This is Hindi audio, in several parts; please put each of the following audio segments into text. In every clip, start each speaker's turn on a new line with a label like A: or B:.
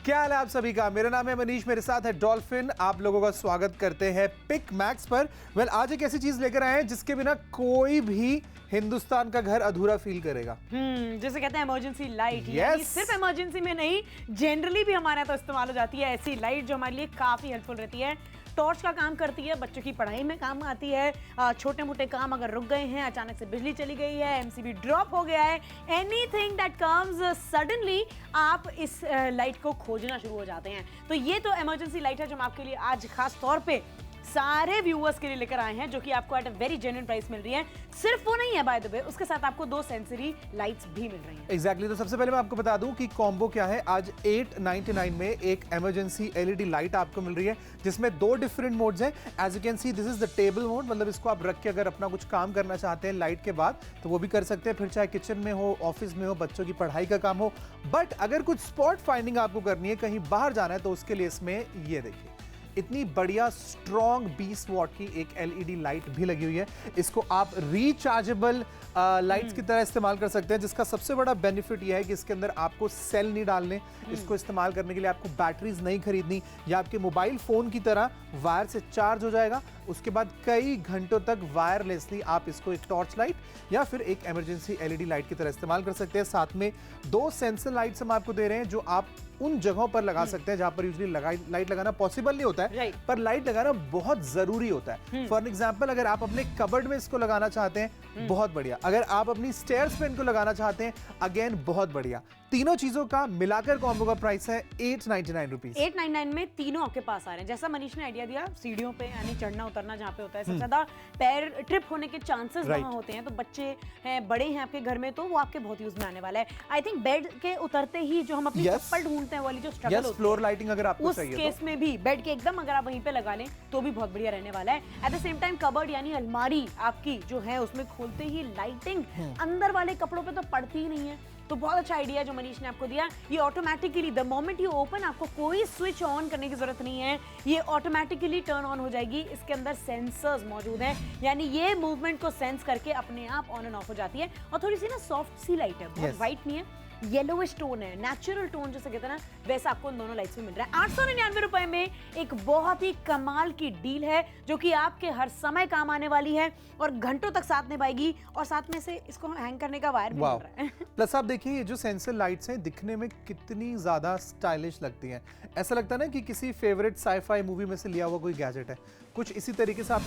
A: क्या हाल है आप सभी का। मेरा नाम है मनीष, मेरे साथ है डॉल्फिन। आप लोगों का स्वागत करते हैं पिक मैक्स पर। आज एक ऐसी चीज लेकर आए हैं जिसके बिना कोई भी हिंदुस्तान का घर अधूरा फील करेगा।
B: जैसे कहते हैं इमरजेंसी लाइट।
A: Yes.
B: सिर्फ इमरजेंसी में नहीं, जनरली भी हमारे यहाँ तो इस्तेमाल हो जाती है ऐसी लाइट जो हमारे लिए काफी हेल्पफुल रहती है। टॉर्च का काम करती है, बच्चों की पढ़ाई में काम आती है, छोटे मोटे काम अगर रुक गए हैं, अचानक से बिजली चली गई है, एमसीबी ड्रॉप हो गया है, एनीथिंग दैट कम्स सडनली, आप इस लाइट को खोजना शुरू हो जाते हैं। तो ये तो इमरजेंसी लाइट है जो हम आपके लिए आज खास तौर पे सारे व्यूअर्स के लिए लेकर आए हैं, जो कि आपको at a very genuine price मिल रही है। सिर्फ वो नहीं है बाय द वे, उसके साथ आपको 2 सेंसरी लाइट्स भी मिल रही हैं।
A: एग्जैक्टली। तो सबसे पहले मैं आपको बता दूं कि कॉम्बो क्या है। आज 899 में एक इमरजेंसी एलईडी लाइट आपको मिल रही है जिसमें 2 डिफरेंट मोड्स हैं। As you can see this is the table mode, मतलब इसको आप रख के अगर अपना कुछ काम करना चाहते हैं लाइट के बाद तो वो भी कर सकते हैं, फिर चाहे किचन में हो, ऑफिस में हो, बच्चों की पढ़ाई का काम हो। बट अगर कुछ स्पॉट फाइंडिंग आपको करनी है, कहीं बाहर जाना है, तो उसके लिए इसमें ये देखिए इतनी बढ़िया स्ट्रॉन्ग 20 वॉट की एक एलईडी लाइट भी लगी हुई है। इसको आप रिचार्जेबल लाइट्स की तरह इस्तेमाल कर सकते हैं, जिसका सबसे बड़ा बेनिफिट यह है कि इसके अंदर आपको सेल नहीं डालने। इसको इस्तेमाल करने के लिए आपको बैटरीज नहीं खरीदनी। या आपके मोबाइल फोन की तरह वायर से चार्ज हो जाएगा। उसके बाद कई घंटों तक वायरलेसली आप इसको एक टॉर्च लाइट या फिर एक इमरजेंसी एलईडी लाइट की तरह इस्तेमाल कर सकते हैं। साथ में 2 सेंसर लाइट्स हम आपको दे रहे हैं जो आप उन जगहों पर लगा सकते हैं जहां पर यूजुअली लाइट लगाना पॉसिबल नहीं होता है, पर लाइट लगाना बहुत जरूरी होता है। फॉर एग्जांपल, अगर आप अपने कबर्ड में इसको लगाना चाहते हैं, बहुत बढ़िया। अगर आप अपनी स्टेयर्स पे इनको लगाना चाहते हैं, अगेन बहुत बढ़िया। तीनों चीजों का मिलाकर कॉम्बो का प्राइस है 899 रुपीज।
B: 899 में तीनों आपके पास आ रहे हैं। जैसा मनीष ने आइडिया दिया, सीढ़ियों पे यानी चढ़ना उतरना जहाँ पे होता है, सबसे ज्यादा पैर ट्रिप होने के चांसेस वहां होते हैं। तो बच्चे हैं, बड़े हैं आपके घर में, तो वो आपके बहुत यूज में आने वाला है। आई थिंक बेड के उतरते ही जो हम अपनी चप्पल ढूंढते हैं वाली जो स्ट्रगल होती है,
A: फ्लोर लाइटिंग अगर आपको चाहिए,
B: उस केस में भी बेड के एकदम अगर आप वहीं पे लगा लें तो भी बहुत बढ़िया रहने वाला है। At the same time cupboard यानी अलमारी आपकी जो है, उसमें खोलते ही लाइटिंग अंदर वाले कपड़ों पे तो पड़ती ही नहीं है। तो बहुत अच्छा आइडिया जो मनीष ने आपको दिया। ये automatically the moment you open, आपको कोई स्विच ऑन करने की जरूरत नहीं है, ये ऑटोमेटिकली टर्न ऑन हो जाएगी। इसके अंदर सेंसर्स मौजूद हैं, यानी ये मूवमेंट को सेंस करके अपने आप ऑन एंड ऑफ हो जाती है। और थोड़ी सी ना सॉफ्ट सी लाइट है, बहुत वाइट नहीं है, येलोइश टोन है, नेचुरल टोन जैसे कहते हैं ना, वैसा आपको इन दोनों लाइट्स में मिल रहा है। 899 रुपए में एक बहुत ही कमाल की डील है जो कि आपके हर समय काम आने वाली है और घंटों तक साथ निभाएगी। और साथ में से इसको हैंग करने का वायर भी मिल रहा है।
A: प्लस आप देखिए ये जो सेंसर लाइट्स हैं दिखने में कितनी ज्यादा स्टाइलिश लगती हैं। ऐसा लगता है ना कि किसी फेवरेट साई-फाई मूवी में से लिया हुआ कोई गैजेट है। कुछ इसी तरीके से आप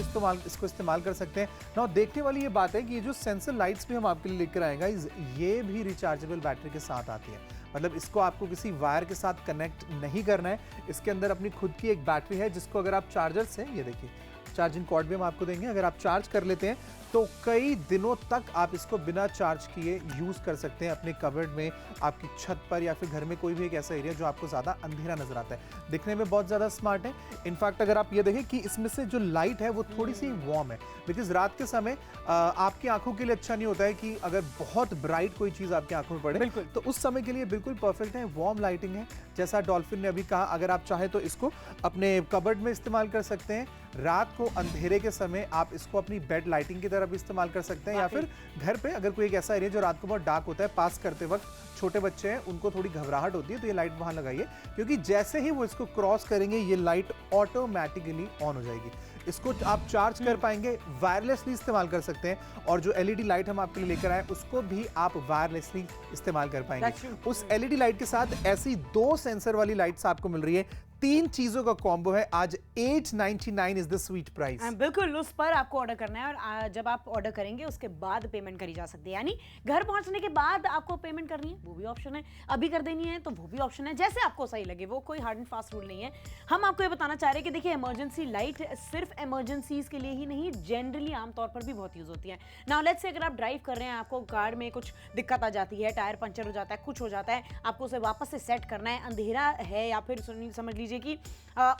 A: इसको इस्तेमाल कर सकते हैं ना। देखने वाली ये बात है कि ये जो सेंसर लाइट्स भी हम आपके लिए लेकर आएगा, ये भी रिचार्जेबल बैटरी के साथ आती है। मतलब इसको आपको किसी वायर के साथ कनेक्ट नहीं करना है। इसके अंदर अपनी खुद की एक बैटरी है जिसको अगर आप चार्जर से, ये देखिए चार्जिंग कॉर्ड भी हम आपको देंगे, अगर आप चार्ज कर लेते हैं तो कई दिनों तक आप इसको बिना चार्ज किए यूज कर सकते हैं अपने कबर्ड में, आपकी छत पर, या फिर घर में कोई भी एक ऐसा एरिया जो आपको ज्यादा अंधेरा नजर आता है। दिखने में बहुत ज्यादा स्मार्ट है। इनफैक्ट अगर आप ये देखें कि इसमें से जो लाइट है वो थोड़ी सी वार्म है, बिकॉज रात के समय आपकी आंखों के लिए अच्छा नहीं होता है कि अगर बहुत ब्राइट कोई चीज आपकी आंखों में पड़े, तो उस समय के लिए बिल्कुल परफेक्ट है। वार्म लाइटिंग है, जैसा डॉल्फिन ने अभी कहा। अगर आप चाहे तो इसको अपने कबर्ड में इस्तेमाल कर सकते हैं। रात को अंधेरे के समय आप इसको अपनी बेड लाइटिंग की तरह भी इस्तेमाल कर सकते हैं, या फिर घर पे अगर कोई एक ऐसा एरिया जो रात को बहुत डार्क होता है, पास करते वक्त छोटे बच्चे हैं, उनको थोड़ी घबराहट होती है, तो ये लाइट वहां लगाइए, क्योंकि जैसे ही वो इसको क्रॉस करेंगे ये लाइट ऑटोमेटिकली ऑन हो जाएगी। इसको आप चार्ज कर पाएंगे, वायरलेसली इस्तेमाल कर सकते हैं, और जो एलईडी लाइट हम आपके लिए लेकर आए उसको भी आप वायरलेसली इस्तेमाल कर पाएंगे। उस एलईडी लाइट के साथ ऐसी 2 सेंसर वाली लाइट्स आपको मिल रही है। 3 चीजों का कॉम्बो है। आज 899 इज द स्वीट प्राइस।
B: बिल्कुल, उस पर आपको ऑर्डर करना है और जब आप ऑर्डर करेंगे उसके बाद पेमेंट करी जा सकती है, यानी घर पहुंचने के बाद आपको पेमेंट करनी है, वो भी ऑप्शन है। अभी कर देनी है तो वो भी ऑप्शन है, जैसे आपको सही लगे। वो कोई हार्ड एंड फास्ट रूल नहीं है। हम आपको ये बताना चाह रहे हैं कि देखिए, इमरजेंसी लाइट सिर्फ इमरजेंसीज के लिए ही नहीं, जनरली आमतौर पर भी बहुत यूज होती है। नाउ लेट्स से अगर आप ड्राइव कर रहे हैं, आपको कार में कुछ दिक्कत आ जाती है, टायर पंचर हो जाता है, कुछ हो जाता है, आपको उसे वापस से सेट करना है, अंधेरा है, या फिर समझ लीजिए कि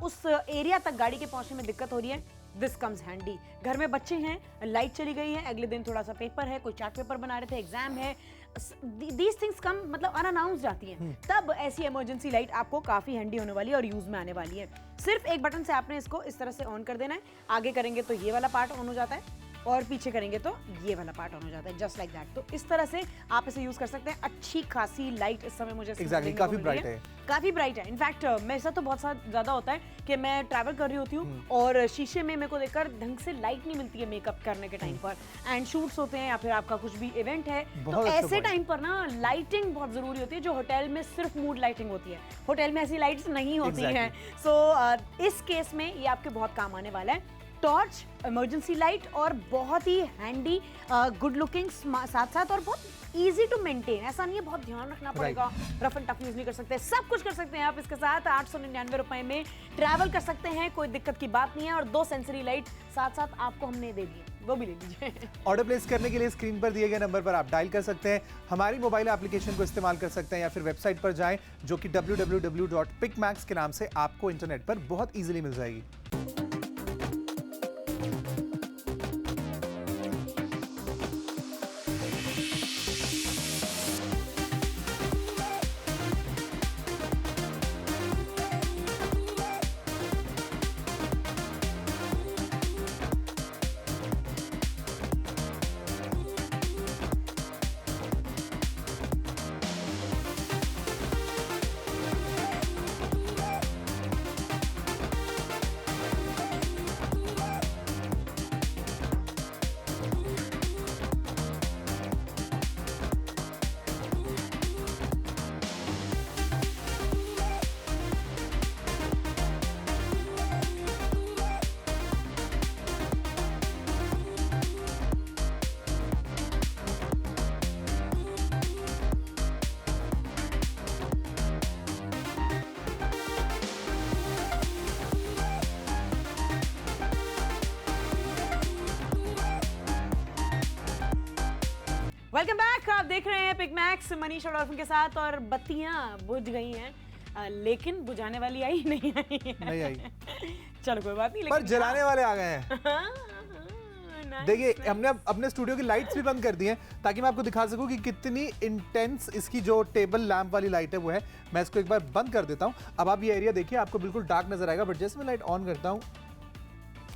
B: उस एरिया तक गाड़ी के पहुंचने में दिक्कत हो रही है, दिस कम्स हैंडी। घर में बच्चे हैं, लाइट चली गई है, अगले दिन थोड़ा सा पेपर है, कोई चार्ट पेपर बना रहे थे, एग्जाम है, दीज थिंग्स कम मतलब अनअनाउंस्ड आती हैं, तब ऐसी इमरजेंसी लाइट आपको काफी हैंडी होने वाली है और यूज में आने वाली है। सिर्फ एक बटन से आपने इसको इस तरह से ऑन कर देना है, आगे करेंगे तो ये वाला पार्ट ऑन हो जाता है, और पीछे करेंगे तो ये वाला पार्ट ऑन हो जाता है, जस्ट लाइक दैट। तो इस तरह से आप इसे यूज कर सकते हैं। अच्छी खासी लाइट इस समय मुझे
A: एग्जैक्टली काफी ब्राइट है,
B: काफी ब्राइट है। इनफैक्ट मेरे साथ तो बहुत ज्यादा होता है कि मैं ट्रैवल कर रही होती हूँ और शीशे में मेरे को देखकर ढंग से लाइट नहीं मिलती है मेकअप करने के टाइम पर, एंड शूट्स होते हैं या फिर आपका कुछ भी इवेंट है, तो ऐसे टाइम पर ना लाइटिंग बहुत जरूरी होती है, जो होटल में सिर्फ मूड लाइटिंग होती है, होटल में ऐसी लाइट्स नहीं होती हैं। सो इस केस में ये आपके बहुत काम आने वाला है। टॉर्च, इमरजेंसी लाइट और बहुत ही हैंडी, गुड लुकिंग साथ साथ, और बहुत इजी टू मेंटेन। ऐसा नहीं है बहुत ध्यान रखना पड़ेगा, रफ एंड टफ यूज नहीं कर सकते, सब कुछ कर सकते हैं आप इसके साथ। 899 रुपए में ट्रैवल कर सकते हैं, कोई दिक्कत की बात नहीं है। और 2 सेंसरी लाइट साथ साथ आपको हमने दे दी, वो भी ले लीजिए।
A: ऑर्डर प्लेस करने के लिए स्क्रीन पर दिए गए नंबर पर आप डायल कर सकते हैं, हमारी मोबाइल एप्लीकेशन को इस्तेमाल कर सकते हैं, या फिर वेबसाइट पर जाएं जो कि www.picmax के नाम से आपको इंटरनेट पर बहुत इजीली मिल जाएगी।
B: वेलकम बैक, आप देख रहे हैं पिकमैक्स मनीष और डॉल्फिन के साथ। और बत्तियां बुझ गई हैं, लेकिन बुझाने वाली आई नहीं आई
A: नहीं आई।
B: चलो कोई बात नहीं,
A: पर जलाने वाले आ गए हैं।
B: nice,
A: देखिए हमने अपने स्टूडियो की लाइट्स भी बंद कर दी हैं ताकि मैं आपको दिखा सकूं कि कितनी इंटेंस इसकी जो टेबल लैंप वाली लाइट है वो है। मैं इसको एक बार बंद कर देता हूं। अब आप ये एरिया देखिए, आपको बिल्कुल डार्क नजर आएगा, बट जैसे मैं लाइट ऑन करता हूं,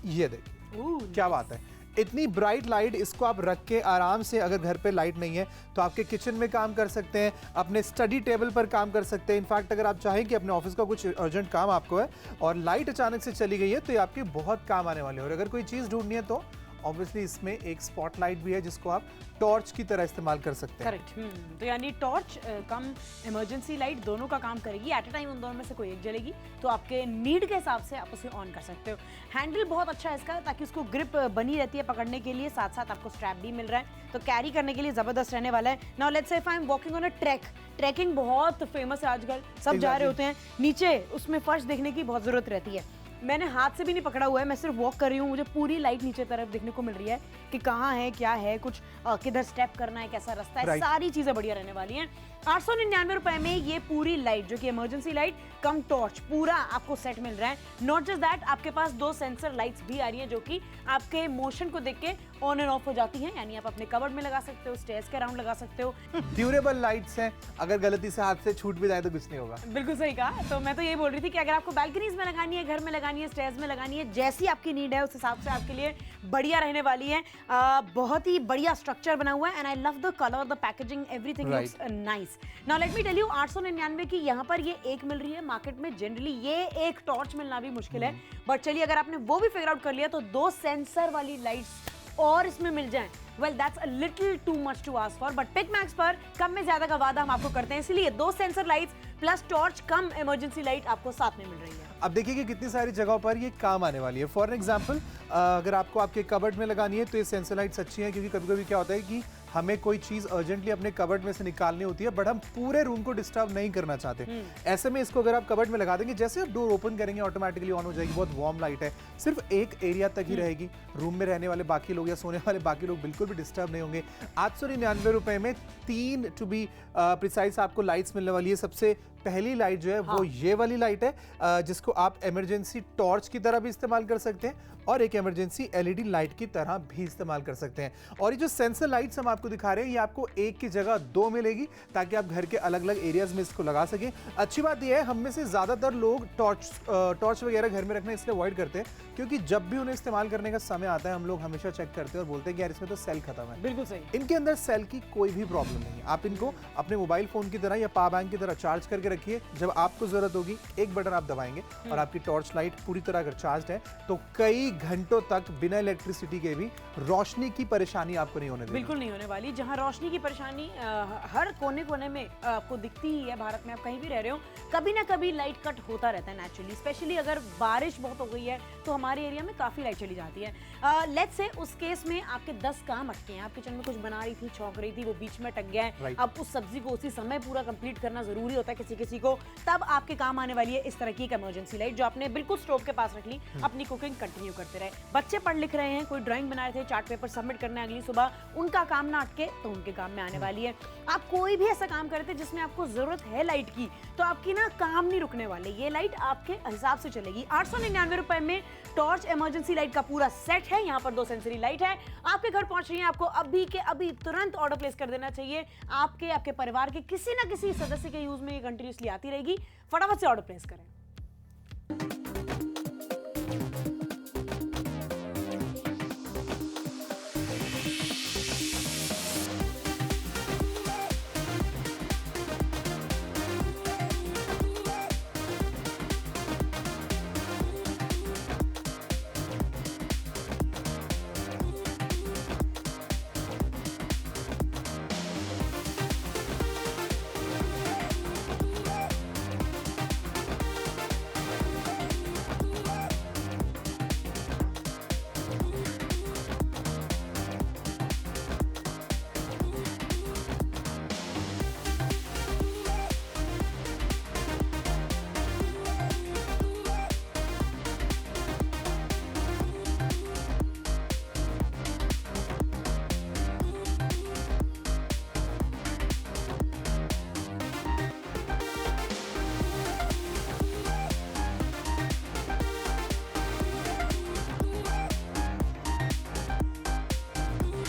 A: ये देखिए क्या बात है, इतनी ब्राइट लाइट। इसको आप रख के आराम से, अगर घर पे लाइट नहीं है तो आपके किचन में काम कर सकते हैं, अपने स्टडी टेबल पर काम कर सकते हैं। इनफैक्ट अगर आप चाहें कि अपने ऑफिस का कुछ अर्जेंट काम आपको है और लाइट अचानक से चली गई है तो ये आपके बहुत काम आने वाली है। और अगर कोई चीज़ ढूंढनी है तो ऑब्वियसली इसमें एक स्पॉटलाइट भी है जिसको आप टॉर्च की तरह इस्तेमाल कर सकते हैं।
B: करेक्ट। तो यानी टॉर्च कम इमरजेंसी लाइट दोनों का काम करेगी। एट अ टाइम उन दोनों में से कोई एक जलेगी तो आपके नीड के हिसाब से आप उसे ऑन कर सकते हो। हैंडल बहुत अच्छा है इसका, ताकि उसको ग्रिप बनी रहती है पकड़ने के लिए, साथ साथ आपको स्ट्रैप भी मिल रहा है, तो कैरी करने के लिए जबरदस्त रहने वाला है। Now let's say if I am walking on a track, trekking बहुत फेमस है आजकल, सब जा रहे होते हैं नीचे, उसमें फर्श देखने की बहुत जरूरत रहती है। मैंने हाथ से भी नहीं पकड़ा हुआ है, मैं सिर्फ वॉक कर रही हूँ, मुझे पूरी लाइट नीचे तरफ देखने को मिल रही है कि कहाँ है, क्या है, कुछ किधर स्टेप करना है, कैसा रास्ता है, सारी चीजें बढ़िया रहने वाली हैं। 899 रुपए में ये पूरी लाइट, जो कि इमरजेंसी लाइट कम टॉर्च, पूरा आपको सेट मिल रहा है। नॉट जस्ट दैट, आपके पास 2 सेंसर लाइट्स भी आ रही है जो कि आपके मोशन को देख के ऑन एंड ऑफ हो जाती हैं, यानी आप अपने कबर्ड में लगा सकते हो, स्टेयर्स के अराउंड लगा सकते हो।
A: ड्यूरेबल लाइट्स हैं, अगर गलती से हाथ से छूट भी जाए तो कुछ नहीं होगा।
B: बिल्कुल सही कहा। तो मैं तो ये बोल रही थी कि अगर आपको बालकनीज में लगानी है, घर में लगानी है, स्टेयर्स में लगानी है, जैसी आपकी नीड है उस हिसाब से आपके लिए बढ़िया रहने वाली है। बहुत ही बढ़िया स्ट्रक्चर बना हुआ है and I love the colour, the packaging, everything looks nice. Now let me tell you, 899 की यहाँ पर ये एक मिल रही है। मार्केट में जनरली ये एक टॉर्च मिलना भी मुश्किल है, बट चलिए अगर आपने वो भी फिगर आउट कर लिया तो 2 सेंसर वाली लाइट्स और इसमें मिल जाएं, well that's a little too much to ask for. But Pickmax पर कम में ज्यादा का वादा हम आपको करते हैं, इसलिए 2 sensor lights plus torch cum emergency light आपको साथ में मिल रही है।
A: अब देखिए कि कितनी सारी जगहों पर ये काम आने वाली है। फॉर एग्जांपल अगर आपको आपके कबर्ड में लगानी है तो ये सेंसर लाइट्स अच्छी हैं, क्योंकि कभी कभी क्या होता है कि हमें कोई चीज़ अर्जेंटली अपने कबर्ड में से निकालनी होती है, बट हम पूरे रूम को डिस्टर्ब नहीं करना चाहते। ऐसे में इसको अगर आप कबर्ड में लगा देंगे, जैसे आप डोर ओपन करेंगे ऑटोमेटिकली ऑन हो जाएगी। बहुत वार्म लाइट है, सिर्फ एक एरिया तक ही रहेगी, रूम में रहने वाले बाकी लोग या सोने वाले बाकी लोग बिल्कुल भी डिस्टर्ब नहीं होंगे। 899 रुपए में 3 टू बी प्रिसाइज आपको लाइट्स मिलने वाली है। सबसे पहली लाइट जो है वो ये वाली लाइट है, जिसको आप इमरजेंसी टॉर्च की तरह भी इस्तेमाल कर सकते हैं और एक इमरजेंसी एलईडी लाइट की तरह भी इस्तेमाल कर सकते हैं। और ये जो सेंसर लाइट्स हम आपको दिखा रहे हैं, ये आपको एक की जगह 2 मिलेगी ताकि आप घर के अलग अलग एरियाज में इसको लगा सकें। अच्छी बात यह है, हम में से ज़्यादातर लोग टॉर्च वगैरह घर में रखना इसलिए अवॉइड करते हैं क्योंकि जब भी उन्हें इस्तेमाल करने का समय आता है हम लोग हमेशा चेक करते हैं और बोलते हैं कि यार इसमें तो सेल खत्म है।
B: बिल्कुल सही।
A: इनके अंदर सेल की कोई भी प्रॉब्लम नहीं है। आप इनको अपने मोबाइल फोन की तरह या पावर बैंक की तरह चार्ज करके रखिए। जब आपको जरूरत होगी एक बटन आप दबाएंगे और आपकी टॉर्च लाइट पूरी तरह अगर चार्ज है तो कई घंटों तक बिना इलेक्ट्रिसिटी के भी रोशनी की परेशानी आपको नहीं होने देगी।
B: बिल्कुल नहीं होने वाली। जहां रोशनी की परेशानी हर कोने कोने में आपको दिखती ही है, भारत में आप कहीं भी रह रहे हो कभी ना कभी लाइट कट होता रहता है नेचुरली। स्पेशली अगर बारिश बहुत हो गई है तो हमारे एरिया में काफी लाइट चली जाती है। लेट्स से उस केस में आपके 10 काम अटके हैं, आप किचन में कुछ बना रही थी, छौंक रही थी, वो बीच में अटक गया है। अब उस सब्जी को उसी समय पूरा कंप्लीट करना जरूरी होता है किसी किसी को, तब आपके काम आने वाली है इस तरह की एक इमरजेंसी लाइट जो आपने बिल्कुल स्टोव के पास रख ली, अपनी कुकिंग कंटिन्यू करते रहे। बच्चे पढ़ लिख रहे हैं, कोई ड्राइंग बना रहे थे, चार्ट पेपर सबमिट करना है अगली सुबह, उनका काम ना अटके तो उनके काम में आने वाली है। आप कोई भी ऐसा काम करते जिसमें आपको जरूरत है लाइट की, तो आपकी ना काम नहीं रुकने वाले, ये लाइट आपके हिसाब से चलेगी। 899 रुपए में टॉर्च इमरजेंसी लाइट का पूरा सेट है। यहाँ पर 2 सेंसरी लाइट है, आपके घर पहुंच रही है। आपको अभी के अभी तुरंत ऑर्डर प्लेस कर देना चाहिए। आपके परिवार के किसी ना किसी सदस्य के यूज में ये कंटिन्यूसली आती रहेगी। फटाफट से ऑर्डर प्लेस करें।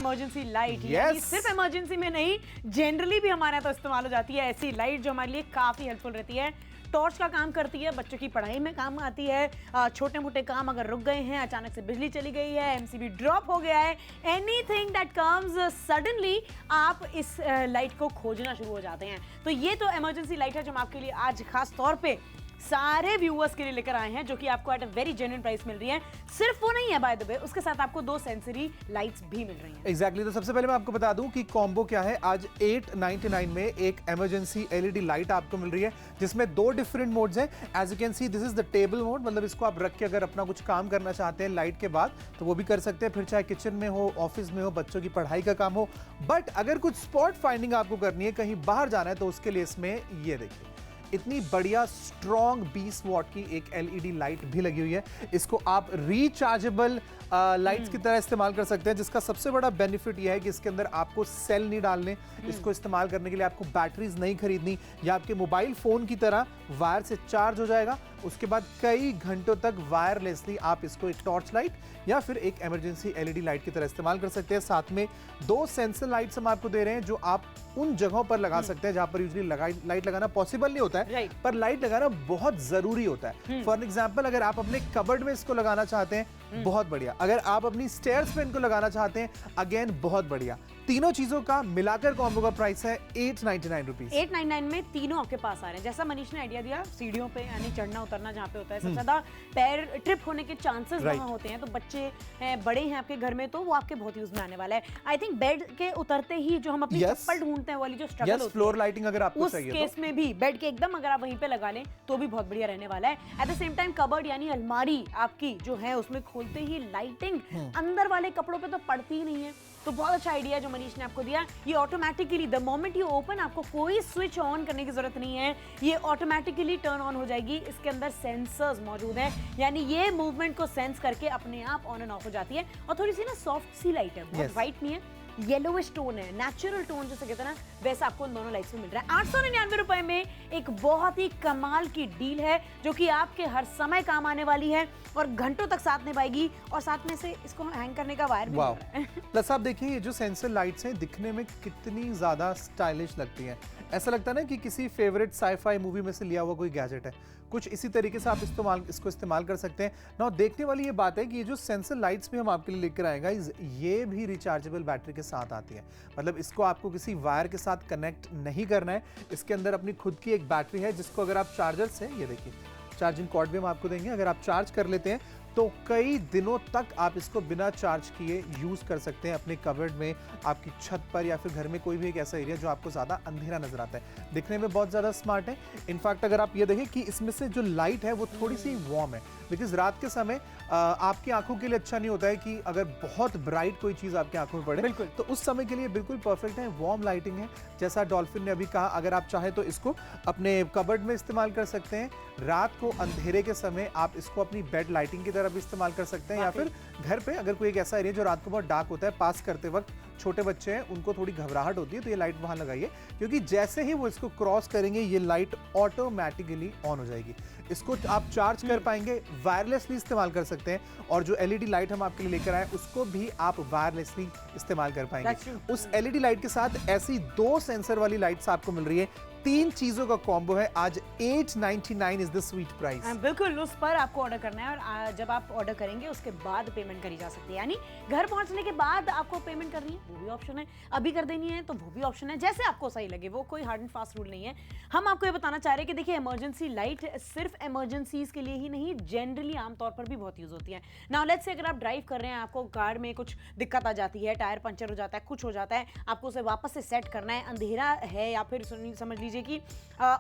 B: इमरजेंसी लाइट यानी सिर्फ इमरजेंसी में नहीं, जनरली भी हमारे यहाँ तो इस्तेमाल हो जाती है ऐसी लाइट जो हमारे लिए काफी हेल्पफुल रहती है। टॉर्च का काम करती है, बच्चों की पढ़ाई में काम आती है, छोटे मोटे काम अगर रुक गए हैं, अचानक से बिजली चली गई है, एमसीबी ड्रॉप हो गया है, एनीथिंग दैट कम्स सडनली आप इस लाइट को खोजना शुरू हो जाते हैं। तो ये तो इमरजेंसी लाइट है जो हम आपके लिए आज खास तौर पे सारे व्यूअर्स के लिए लेकर आए हैं, जो कि आपको at a very genuine price मिल रही है। सिर्फ वो नहीं है बाय द वे, उसके साथ आपको 2 सेंसरी लाइट्स भी मिल रही हैं।
A: एग्जैक्टली। तो सबसे पहले मैं आपको बता दूं कि कॉम्बो क्या है। आज 899 में एक इमरजेंसी एलईडी लाइट आपको मिल रही है जिसमें 2 डिफरेंट मोड्स हैं। As you can see this is the table mode, मतलब इसको आप रख के अगर अपना कुछ काम करना चाहते हैं लाइट के बाद तो वो भी कर सकते हैं, फिर चाहे किचन में हो, ऑफिस में हो, बच्चों की पढ़ाई का काम हो। बट अगर कुछ स्पॉट फाइंडिंग आपको करनी है, कहीं बाहर जाना है, तो उसके लिए इसमें ये देखिए इतनी बढ़िया स्ट्रॉन्ग 20 वॉट की एक एलईडी लाइट भी लगी हुई है। इसको आप रिचार्जेबल लाइट्स की तरह इस्तेमाल कर सकते हैं, जिसका सबसे बड़ा बेनिफिट यह है कि इसके अंदर आपको सेल नहीं डालने, इसको इस्तेमाल करने के लिए आपको बैटरीज नहीं खरीदनी, या आपके मोबाइल फोन की तरह वायर से चार्ज हो जाएगा। उसके बाद कई घंटों तक वायरलेसली आप इसको एक टॉर्च लाइट या फिर एक इमरजेंसी एलईडी लाइट की तरह इस्तेमाल कर सकते हैं। साथ में 2 सेंसर लाइट्स हम आपको दे रहे हैं जो आप उन जगहों पर लगा सकते हैं जहां पर यूजुअली लाइट लगाना पॉसिबल नहीं होता है, पर लाइट लगाना बहुत जरूरी होता है। फॉर एग्जांपल, अगर आप अपने कबर्ड में इसको लगाना चाहते हैं, बहुत बढ़िया। अगर आप अपनी स्टेयर्स पे इनको लगाना चाहते हैं, अगेन बहुत बढ़िया। तीनों चीजों का मिलाकर कॉम्बो का प्राइस है 899 रुपीज।
B: 899 में तीनों आपके पास आ रहे हैं। जैसा मनीष ने आइडिया दिया, सीढ़ियों पे यानी चढ़ना उतरना जहाँ पे होता है, सबसे ज्यादा पैर ट्रिप होने के चांसेस वहाँ होते हैं। तो बच्चे हैं, बड़े हैं आपके घर में, तो वो आपके बहुत यूज में आने वाला है। आई थिंक बेड के उतरते ही जो हम अपनी चप्पल ढूंढते हैं वाली जो स्ट्रगल होती है,
A: फ्लोर लाइटिंग अगर आपको चाहिए,
B: उस केस में भी बेड के एकदम अगर आप वहीं पे लगा लें तो भी बहुत बढ़िया रहने वाला है। At the same time cupboard यानी अलमारी आपकी जो है, उसमें खोलते ही लाइटिंग अंदर वाले कपड़ों पे तो पड़ती ही नहीं है। तो बहुत अच्छा आइडिया जो मनीष ने आपको दिया। ये automatically the moment you open, आपको कोई स्विच ऑन करने की जरूरत नहीं है, ये ऑटोमेटिकली टर्न ऑन हो जाएगी। इसके अंदर सेंसर्स मौजूद हैं, यानी ये मूवमेंट को सेंस करके अपने आप ऑन एंड ऑफ हो जाती है। और थोड़ी सी ना सॉफ्ट सी लाइट है, बहुत ब्राइट नहीं है, येलोविश टोन है, नेचुरल टोन जिसे कहते हैं ना, वैसा आपको इन दोनों लाइट्स में मिल रहा है। 899 रुपए में एक बहुत ही कमाल की डील है जो कि आपके हर समय काम आने वाली है और घंटों तक साथ निभाएगी, और साथ में से इसको हैंग करने का वायर भी मिल रहा है।
A: प्लस आप देखिए ये जो सेंसर लाइट्स हैं दिखने में कितनी ज्यादा स्टाइलिश लगती हैं। ऐसा लगता है ना कि किसी फेवरेट साईफाई मूवी में से लिया हुआ कोई गैजेट है। कुछ इसी तरीके से आप इसको इस्तेमाल कर सकते हैं ना। देखने वाली ये बात है कि ये जो सेंसर लाइट्स भी हम आपके लिए लेकर आएगा, ये भी रिचार्जेबल बैटरी के साथ आती है। मतलब इसको आपको किसी वायर के साथ कनेक्ट नहीं करना है। इसके अंदर अपनी खुद की एक बैटरी है जिसको अगर आप चार्जर से, ये देखिए चार्जिंग कॉर्ड भी हम आपको देंगे, अगर आप चार्ज कर लेते हैं तो कई दिनों तक आप इसको बिना चार्ज किए यूज़ कर सकते हैं अपने कबर्ड में, आपकी छत पर, या फिर घर में कोई भी एक ऐसा एरिया जो आपको ज़्यादा अंधेरा नजर आता है। दिखने में बहुत ज़्यादा स्मार्ट है। इनफैक्ट अगर आप ये देखें कि इसमें से जो लाइट है वो थोड़ी सी वार्म है, बिकॉज रात के समय आपकी आंखों के लिए अच्छा नहीं होता है कि अगर बहुत ब्राइट कोई चीज़ आपकी आंखों में पड़े, बिल्कुल, तो उस समय के लिए बिल्कुल परफेक्ट है। वार्म लाइटिंग है, जैसा डॉल्फिन ने अभी कहा। अगर आप चाहें तो इसको अपने कबर्ड में इस्तेमाल कर सकते हैं। रात को अंधेरे के समय आप इसको अपनी बेड लाइटिंग की तरह भी इस्तेमाल कर सकते हैं, या फिर घर पे अगर कोई एक ऐसा एरिया जो रात को बहुत डार्क होता है, पास करते वक्त छोटे बच्चे हैं उनको थोड़ी घबराहट होती है, तो ये लाइट वहां लगाइए, क्योंकि जैसे ही वो इसको क्रॉस करेंगे ये लाइट ऑटोमेटिकली ऑन हो जाएगी। इसको आप चार्ज कर पाएंगे, वायरलेसली इस्तेमाल कर सकते हैं, और जो एलईडी लाइट हम आपके लिए लेकर आए उसको भी आप वायरलेसली इस्तेमाल कर पाएंगे। उस एलईडी लाइट के साथ ऐसी 2 सेंसर वाली लाइट्स आपको मिल रही है। 3 चीजों का कॉम्बो है। आज 899 इज द स्वीट प्राइस।
B: बिल्कुल, उस पर आपको ऑर्डर करना है, और जब आप ऑर्डर करेंगे उसके बाद पेमेंट करी जा सकती है। यानी घर पहुंचने के बाद आपको पेमेंट करनी है, वो भी ऑप्शन है। अभी कर देनी है तो वो भी ऑप्शन है, जैसे आपको सही लगे। वो कोई हार्ड एंड फास्ट रूल नहीं है। हम आपको ये बताना चाह रहे हैं कि देखिए, इमरजेंसी लाइट सिर्फ इमरजेंसीज के लिए ही नहीं, जनरली आमतौर पर भी बहुत यूज होती है। नाउ लेट्स से अगर आप ड्राइव कर रहे हैं, आपको कार में कुछ दिक्कत आ जाती है, टायर पंचर हो जाता है, कुछ हो जाता है, आपको उसे वापस से सेट करना है, अंधेरा है, या फिर समझ लीजिए कि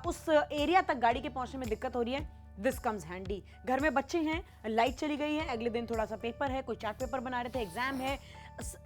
B: उस एरिया तक गाड़ी के पहुंचने में दिक्कत हो रही है, दिस कम्स हैंडी। घर में बच्चे हैं, लाइट चली गई है, अगले दिन थोड़ा सा पेपर है, कोई चार्ट पेपर बना रहे थे, एग्जाम है,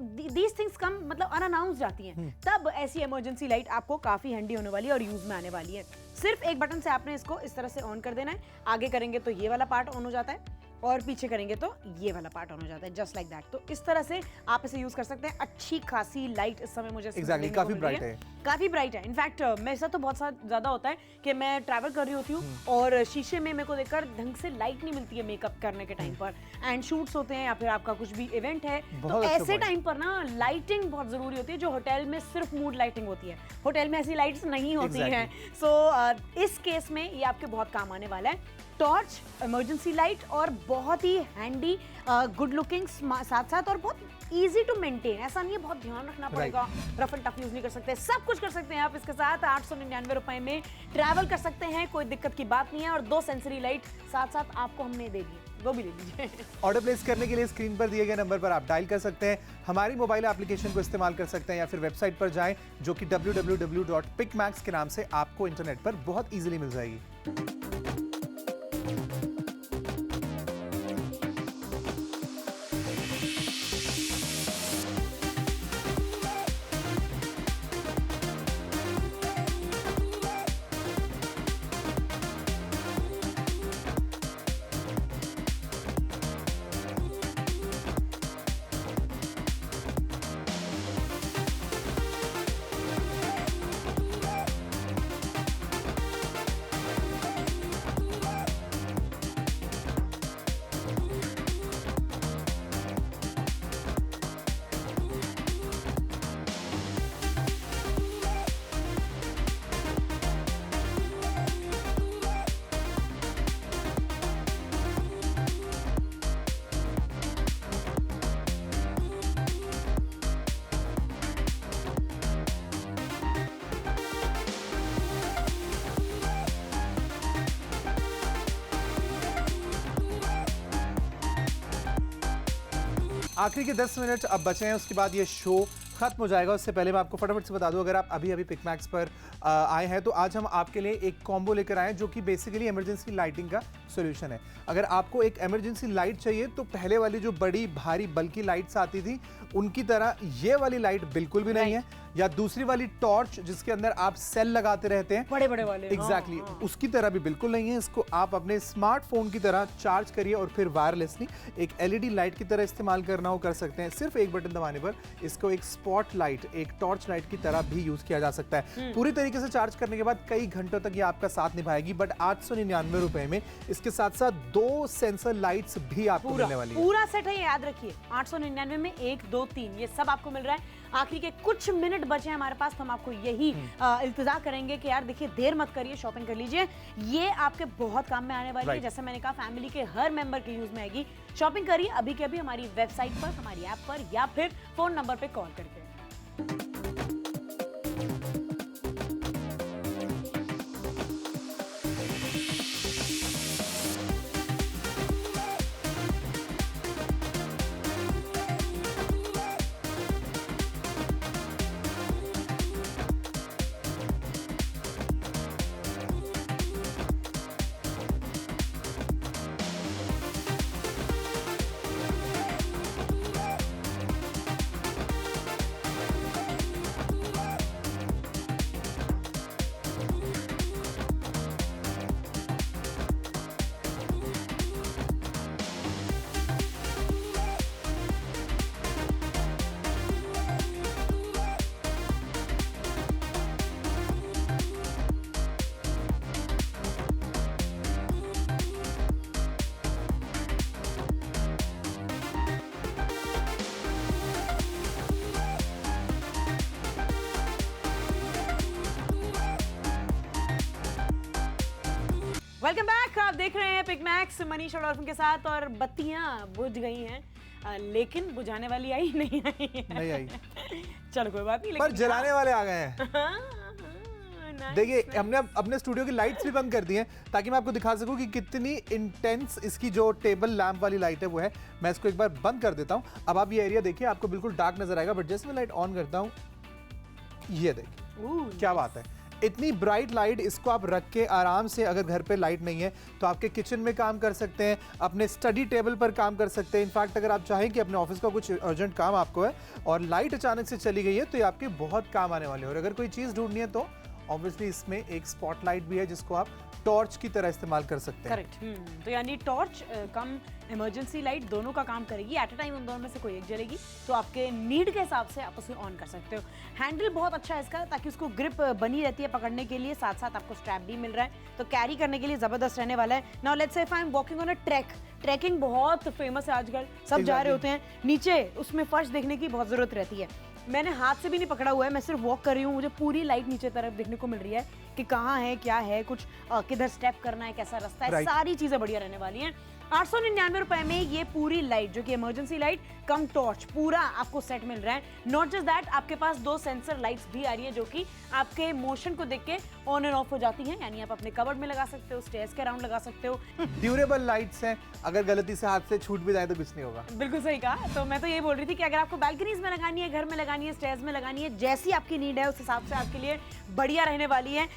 B: दीज थिंग्स कम, मतलब अनअनाउंस्ड जाती हैं, तब ऐसी इमरजेंसी लाइट आपको काफी हैंडी होने वाली है और यूज में आने वाली है। सिर्फ एक बटन से आपने इसको इस तरह से ऑन कर देना है। आगे करेंगे तो ये वाला पार्ट ऑन हो जाता है, और पीछे करेंगे तो ये वाला पार्ट ऑन हो जाता है, जस्ट लाइक दैट। तो इस तरह से आप इसे यूज कर सकते हैं। अच्छी खासी लाइट इस समय मुझे
A: Exactly, काफी ब्राइट है,
B: काफी ब्राइट है। इनफैक्ट मेरे साथ तो बहुत ज्यादा होता है कि मैं ट्रैवल कर रही होती हूँ और शीशे में मेरे को देखकर ढंग से लाइट नहीं मिलती है मेकअप करने के टाइम पर, एंड शूट्स होते हैं या फिर आपका कुछ भी इवेंट है, तो ऐसे टाइम पर ना लाइटिंग बहुत जरूरी होती है। जो होटल में सिर्फ मूड लाइटिंग होती है, होटल में ऐसी लाइट्स नहीं होती हैं। सो इस केस में ये आपके बहुत काम आने वाला है। टॉर्च, इमरजेंसी लाइट, और बहुत ही हैंडी, गुड लुकिंग साथ साथ, और बहुत इजी टू मेंटेन। ऐसा नहीं है बहुत ध्यान रखना पड़ेगा, रफ एंड टफ यूज नहीं कर सकते, सब कुछ कर सकते हैं आप इसके साथ। 899 रुपए में ट्रैवल कर सकते हैं, कोई दिक्कत की बात नहीं है। और 2 सेंसरी लाइट साथ साथ आपको हमने दे दी, वो भी ले लीजिए।
A: ऑर्डर प्लेस करने के लिए स्क्रीन पर दिए गए नंबर पर आप डायल कर सकते हैं, हमारी मोबाइल एप्लीकेशन को इस्तेमाल कर सकते हैं, या फिर वेबसाइट पर जाएं जो कि www.pickmax के नाम से आपको इंटरनेट पर बहुत इजीली मिल जाएगी। आखिरी के 10 मिनट अब बचे हैं, उसके बाद ये शो खत्म हो जाएगा। उससे पहले मैं आपको फटाफट से बता दूं, अगर आप अभी पिकमैक्स पर आए हैं तो आज हम आपके लिए एक कॉम्बो लेकर आए हैं जो कि बेसिकली इमरजेंसी लाइटिंग का सॉल्यूशन है। अगर आपको एक इमरजेंसी लाइट चाहिए तो पहले वाली जो बड़ी भारी बल्कि लाइट्स आती थी उनकी तरह ये वाली लाइट बिल्कुल भी नहीं है। या दूसरी वाली टॉर्च जिसके अंदर आप सेल लगाते रहते हैं,
B: बड़े बड़े वाले।
A: एग्जैक्टली उसकी तरह भी बिल्कुल नहीं है। इसको आप अपने स्मार्टफोन की तरह चार्ज करिए और फिर वायरलेसली एक एलईडी लाइट की तरह इस्तेमाल करना हो कर सकते हैं। सिर्फ एक बटन दबाने पर इसको एक स्पॉट लाइट, एक टॉर्च लाइट की तरह भी यूज किया जा सकता है। पूरी तरीके से चार्ज करने के बाद कई घंटों तक ये आपका साथ निभाएगी। बट 899 रुपए में इसके साथ साथ 2 सेंसर लाइट्स भी आपको मिलने वाली है।
B: पूरा सेट है, याद रखिए 899 में 1 2 3 ये सब आपको मिल रहा है। आखिरी के कुछ मिनट बचे हैं हमारे पास, तो हम आपको यही इल्तिजा करेंगे कि यार देखिए देर मत करिए, शॉपिंग कर लीजिए। ये आपके बहुत काम में आने वाली है। जैसे मैंने कहा फैमिली के हर मेंबर के यूज में आएगी। शॉपिंग करिए अभी के अभी हमारी वेबसाइट पर, हमारी ऐप पर या फिर फोन नंबर पे कॉल करके। वेलकम बैक, आप देख रहे हैं पिक मैक्स मनीषा डॉल्फिन के साथ। और बत्तियां बुझ गई हैं लेकिन बुझाने वाली आई नहीं
A: आई।
B: चलो कोई बात नहीं,
A: पर जलाने वाले आ गए हैं।
B: nice,
A: देखिए हमने अपने स्टूडियो की लाइट्स भी बंद कर दी हैं ताकि मैं आपको दिखा सकूं कि कितनी इंटेंस इसकी जो टेबल लैंप वाली लाइट है वो है। मैं इसको एक बार बंद कर देता हूं। अब आप ये एरिया देखिए, आपको बिल्कुल डार्क नजर आएगा, बट जैसे मैं लाइट ऑन करता हूं ये देखिए क्या बात है। इतनी ब्राइट लाइट, इसको आप रख के आराम से, अगर घर पे लाइट नहीं है तो आपके किचन में काम कर सकते हैं, अपने स्टडी टेबल पर काम कर सकते हैं। इनफैक्ट अगर आप चाहें कि अपने ऑफिस का कुछ अर्जेंट काम आपको है और लाइट अचानक से चली गई है तो ये आपके बहुत काम आने वाले हैं। और अगर कोई चीज़ ढूंढनी है तो ऑब्वियसली इसमें एक स्पॉटलाइट भी है जिसको आप टॉर्च की तरह इस्तेमाल कर सकते हैं।
B: करेक्ट। तो यानी टॉर्च कम इमरजेंसी लाइट दोनों का काम करेगी। एट अ टाइम उन दोनों में से कोई एक जलेगी तो आपके नीड के हिसाब से आप उसे ऑन कर सकते हो। हैंडल बहुत अच्छा है इसका, ताकि उसको ग्रिप बनी रहती है पकड़ने के लिए, साथ साथ आपको स्ट्रैप भी मिल रहा है तो कैरी करने के लिए जबरदस्त रहने वाला है। Now let's say if I am walking on a trekking बहुत फेमस है आजकल, सब जा रहे होते हैं नीचे, उसमें फर्श देखने की बहुत जरूरत रहती है। मैंने हाथ से भी नहीं पकड़ा हुआ है, मैं सिर्फ वॉक कर रही हूँ, मुझे पूरी लाइट नीचे तरफ देखने को मिल रही है कि कहाँ है, क्या है, कुछ किधर स्टेप करना है, कैसा रास्ता है, सारी चीजें बढ़िया रहने वाली हैं। 899 रुपए में ये पूरी लाइट जो कि इमरजेंसी लाइट कम टॉर्च पूरा आपको सेट मिल रहा है। नॉट जस्ट दैट, आपके पास 2 सेंसर लाइट्स भी आ रही है जो कि आपके मोशन को देख के ऑन एंड ऑफ हो जाती हैं। यानी आप अपने कबर्ड में लगा सकते हो, स्टेयर्स के अराउंड लगा सकते हो।
A: ड्यूरेबल लाइट्स हैं, अगर गलती से हाथ से छूट भी जाए तो कुछ नहीं होगा।
B: बिल्कुल सही कहा। तो मैं तो ये बोल रही थी कि अगर आपको बालकनीज में लगानी है, घर में लगानी है, स्टेयर्स में लगानी है, जैसी आपकी नीड है उस हिसाब से आपके लिए बढ़िया रहने वाली है।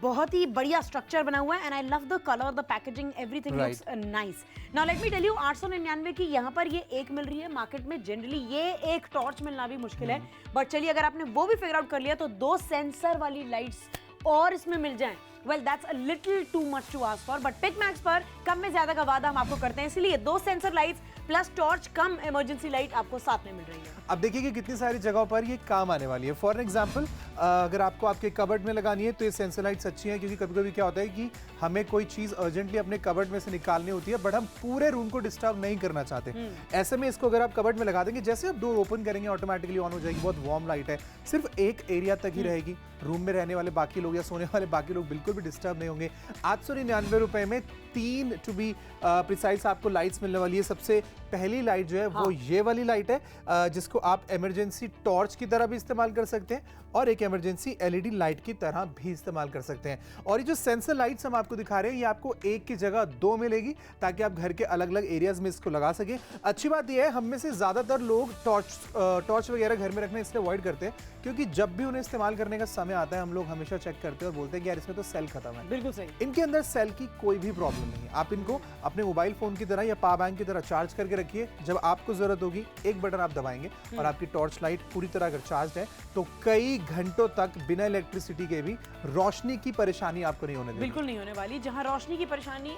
B: बहुत ही बढ़िया स्ट्रक्चर बना हुआ है and I love the colour, the packaging, everything looks nice. Now let me tell you, 899 की यहाँ पर ये एक मिल रही है। मार्केट में जनरली ये एक टॉर्च मिलना भी मुश्किल है, बट चलिए अगर आपने वो भी फिगर आउट कर लिया तो 2 सेंसर वाली लाइट्स और इसमें मिल जाएं। Well that's a little too much to ask for, but pick max पर कम में ज्यादा का वादा हम आपको करते हैं, इसलिए 2 sensor lights plus torch cum emergency light आपको साथ में मिल रही है।
A: अब देखिए कि कितनी सारी जगहों पर ये काम आने वाली है। फॉर एग्जांपल अगर आपको आपके कबर्ड में लगानी है तो ये सेंसर लाइट्स अच्छी हैं, क्योंकि कभी कभी क्या होता है कि हमें कोई चीज़ अर्जेंटली अपने कबर्ड में से निकालनी होती है बट हम पूरे रूम को डिस्टर्ब नहीं करना चाहते। ऐसे में इसको अगर आप कबर्ड में लगा देंगे, जैसे आप डोर ओपन करेंगे ऑटोमेटिकली ऑन हो जाएगी। बहुत वार्म लाइट है, सिर्फ एक एरिया तक ही रहेगी, रूम में रहने वाले बाकी लोग या सोने वाले बाकी लोग बिल्कुल भी डिस्टर्ब नहीं होंगे। 899 रुपए में 3 टू बी प्रिसाइज आपको लाइट्स मिलने वाली है। सबसे पहली लाइट जो है वो ये वाली लाइट है जिसको आप इमरजेंसी टॉर्च की तरह भी इस्तेमाल कर सकते हैं और एक इमरजेंसी एलईडी लाइट की तरह भी इस्तेमाल कर सकते हैं। और ये जो सेंसर लाइट्स हम आपको दिखा रहे हैं ये आपको एक की जगह 2 मिलेगी ताकि आप घर के अलग अलग एरियाज में इसको लगा सकें। अच्छी बात यह है, हम में से ज्यादातर लोग टॉर्च वगैरह घर में रखना इसलिए अवॉइड करते हैं क्योंकि जब भी उन्हें इस्तेमाल करने का समय आता है हम लोग हमेशा चेक करते हैं और बोलते हैं कि यार इसमें तो सेल खत्म है।
B: बिल्कुल सही।
A: इनके अंदर सेल की कोई भी प्रॉब्लम नहीं है। आप इनको अपने मोबाइल फोन की तरह या पावर बैंक की तरह चार्ज करके रखिए, जब आपको जरूरत होगी एक बटन आप दबाएंगे और आपकी टॉर्च लाइट पूरी तरह अगर चार्ज है तो कई घंटों तक बिना इलेक्ट्रिसिटी के भी रोशनी की परेशानी आपको नहीं होने देगी।
B: बिल्कुल नहीं होने वाली। जहां रोशनी की परेशानी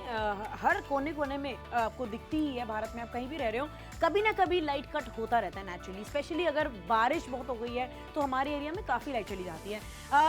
B: हर कोने कोने में आपको दिखती ही है, भारत में आप कहीं भी रह रहे हो, कभी ना कभी लाइट कट होता रहता है नेचुरली। स्पेशली अगर बारिश बहुत हो गई है तो हमारे एरिया में काफ़ी लाइट चली जाती है।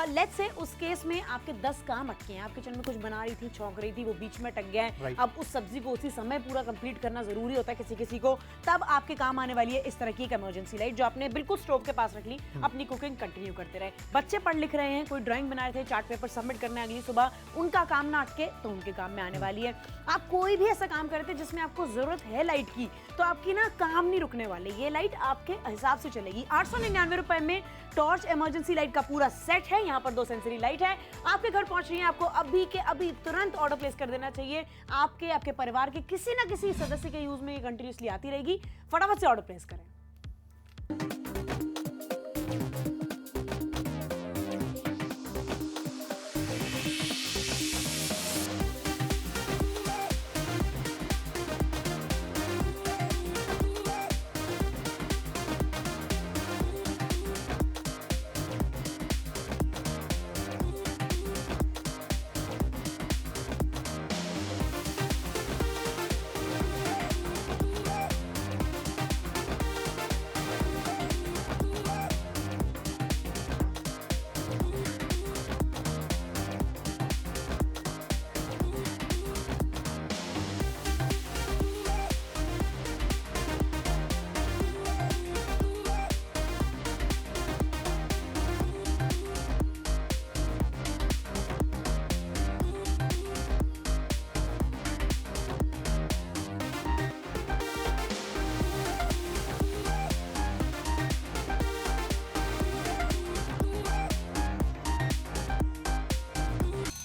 B: लेट्स से उस केस में आपके 10 काम अटके हैं, आप किचन में कुछ बना रही थी, छौंक रही थी, वो बीच में अटक गया है। अब उस सब्जी को उसी समय पूरा कंप्लीट करना जरूरी होता है किसी किसी को, तब आपके काम आने वाली है इस तरह की एक इमरजेंसी लाइट जो आपने बिल्कुल स्टोव के पास रख ली, अपनी कुकिंग कंटिन्यू करते रहे। बच्चे पढ़ लिख रहे हैं, कोई ड्राइंग बना रहे थे, चार्ट पेपर सबमिट करने अगली सुबह, उनका काम ना अटके तो उनके काम में आने वाली है। आप कोई भी ऐसा काम करते हैं जिसमें आपको जरूरत है लाइट की, तो आपकी ना काम नहीं रुकने वाले, ये लाइट आपके हिसाब से चलेगी। 899 रुपए में टॉर्च इमरजेंसी लाइट का पूरा सेट है। यहाँ पर 2 सेंसरी लाइट है, आपके घर पहुंच रही है, आपको अभी के अभी तुरंत ऑर्डर प्लेस कर देना चाहिए। आपके परिवार के किसी ना किसी सदस्य के यूज में ये कंटिन्यूसली आती रहेगी, फटाफट से ऑर्डर प्लेस करें।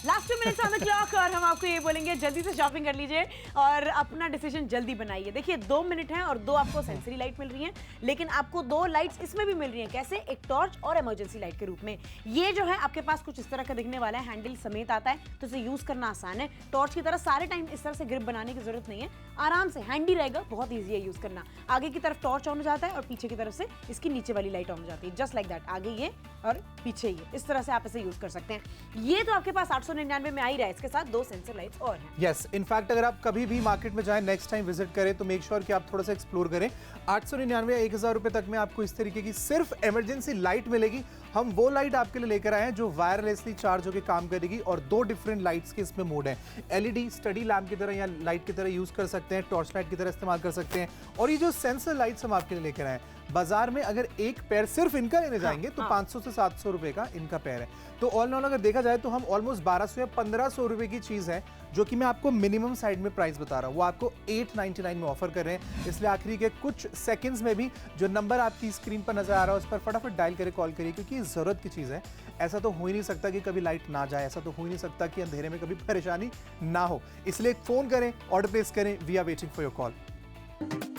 B: Last 2 minutes on the clock और हम आपको ये बोलेंगे जल्दी से शॉपिंग कर लीजिए और अपना डिसीजन जल्दी बनाइए। देखिए 2 मिनट हैं और 2 आपको सेंसरी लाइट मिल रही हैं, लेकिन आपको 2 लाइट्स इसमें भी मिल रही हैं। कैसे? एक टॉर्च और इमरजेंसी लाइट के रूप में। ये जो है आपके पास कुछ इस तरह का दिखने वाला है, हैंडल समेत आता है, तो इसे यूज करना आसान है। टॉर्च की तरह सारे टाइम इस तरह से ग्रिप बनाने की जरूरत नहीं है, आराम से हैंडी रहेगा, बहुत ईजी है यूज करना। आगे की तरफ टॉर्च ऑन हो जाता है और पीछे की तरफ से इसकी नीचे वाली लाइट ऑन हो जाती है, जस्ट लाइक दैट। आगे ये और पीछे ये, इस तरह से आप इसे यूज कर सकते हैं। ये तो आपके पास 899 में आ ही रहा है, इसके साथ 2 सेंसर लाइट्स और हैं।
A: यस, इनफैक्ट अगर आप कभी भी मार्केट में जाएं, नेक्स्ट टाइम विजिट करें तो मेक श्योर कि आप थोड़ा सा एक्सप्लोर करें। 899 या 1000 रुपए तक में आपको इस तरीके की सिर्फ इमरजेंसी लाइट मिलेगी। हम वो लाइट आपके लिए लेकर आए हैं जो वायरलेसली चार्ज होकर काम करेगी और 2 डिफरेंट लाइट्स के इसमें मोड है। एलईडी स्टडी लैम्प की तरह या लाइट की तरह यूज कर सकते हैं, टॉर्च लाइट की तरह इस्तेमाल कर सकते हैं। और ये जो सेंसर लाइट्स हम आपके लिए लेकर आए हैं, बाजार में अगर एक पेयर सिर्फ इनका लेने जाएंगे तो 500 से 700 रुपए का इनका पेयर है। तो ऑल इन ऑल अगर देखा जाए तो हम ऑलमोस्ट 1200 या 1500 रुपए की चीज है जो कि मैं आपको मिनिमम साइड में प्राइस बता रहा हूँ, वो आपको 899 में ऑफर कर रहे हैं। इसलिए आखिरी के कुछ सेकंड्स में भी जो नंबर आपकी स्क्रीन पर नजर आ रहा है उस पर फटाफट डायल करें, कॉल करिए, क्योंकि जरूरत की चीज है। ऐसा तो हो ही नहीं सकता कि कभी लाइट ना जाए, ऐसा तो हो ही नहीं सकता कि अंधेरे में कभी परेशानी ना हो। इसलिए फोन करें, ऑर्डर प्लेस करें, we are waiting for your call.